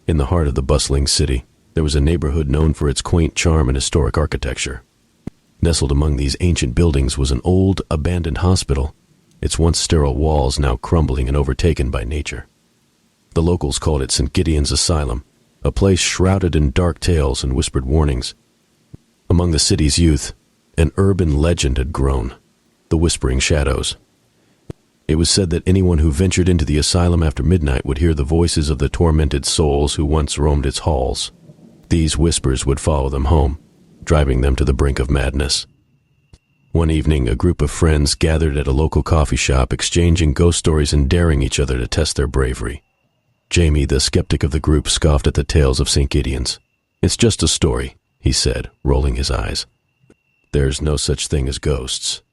In the heart of the bustling city, there was a neighborhood known for its quaint charm and historic architecture. Nestled among these ancient buildings was an old, abandoned hospital, its once sterile walls now crumbling and overtaken by nature. The locals called it St. Gideon's Asylum, a place shrouded in dark tales and whispered warnings. Among the city's youth, an urban legend had grown, the Whispering Shadows. It was said that anyone who ventured into the asylum after midnight would hear the voices of the tormented souls who once roamed its halls. These whispers would follow them home, driving them to the brink of madness. One evening, a group of friends gathered at a local coffee shop, exchanging ghost stories and daring each other to test their bravery. Jamie, the skeptic of the group, scoffed at the tales of St. Gideon's. "It's just a story," he said, rolling his eyes. "There's no such thing as ghosts."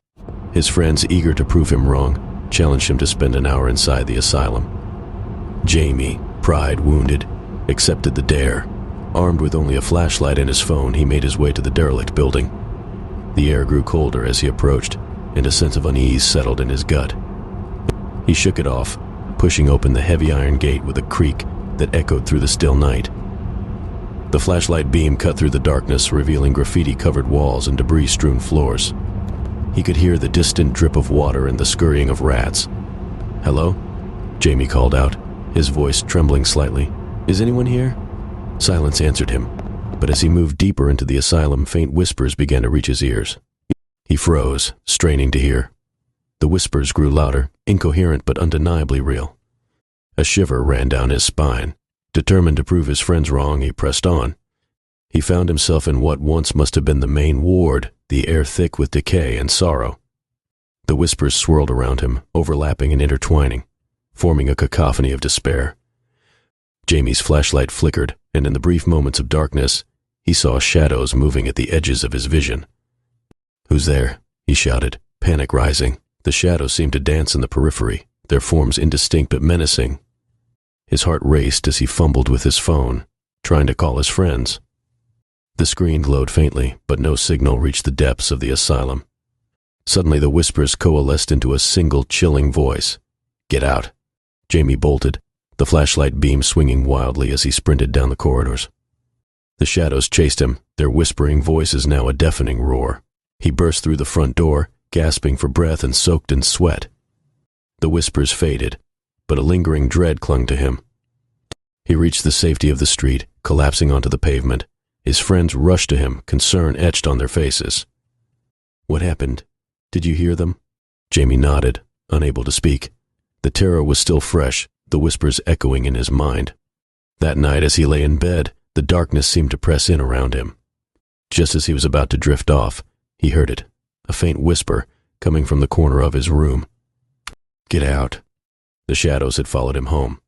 His friends, eager to prove him wrong, challenged him to spend an hour inside the asylum. Jamie, pride wounded, accepted the dare. Armed with only a flashlight and his phone, he made his way to the derelict building. The air grew colder as he approached, and a sense of unease settled in his gut. He shook it off, pushing open the heavy iron gate with a creak that echoed through the still night. The flashlight beam cut through the darkness, revealing graffiti-covered walls and debris-strewn floors. He could hear the distant drip of water and the scurrying of rats. "Hello?" Jamie called out, his voice trembling slightly. "Is anyone here?" Silence answered him, but as he moved deeper into the asylum, faint whispers began to reach his ears. He froze, straining to hear. The whispers grew louder, incoherent but undeniably real. A shiver ran down his spine. Determined to prove his friends wrong, he pressed on. He found himself in what once must have been the main ward, the air thick with decay and sorrow. The whispers swirled around him, overlapping and intertwining, forming a cacophony of despair. Jamie's flashlight flickered, and in the brief moments of darkness, he saw shadows moving at the edges of his vision. "Who's there?" he shouted, panic rising. The shadows seemed to dance in the periphery, their forms indistinct but menacing. His heart raced as he fumbled with his phone, trying to call his friends. The screen glowed faintly, but no signal reached the depths of the asylum. Suddenly the whispers coalesced into a single chilling voice. "Get out." Jamie bolted, the flashlight beam swinging wildly as he sprinted down the corridors. The shadows chased him, their whispering voices now a deafening roar. He burst through the front door, gasping for breath and soaked in sweat. The whispers faded, but a lingering dread clung to him. He reached the safety of the street, collapsing onto the pavement. His friends rushed to him, concern etched on their faces. "What happened? Did you hear them?" Jamie nodded, unable to speak. The terror was still fresh, the whispers echoing in his mind. That night, as he lay in bed, the darkness seemed to press in around him. Just as he was about to drift off, he heard it, a faint whisper coming from the corner of his room. "Get out." The shadows had followed him home,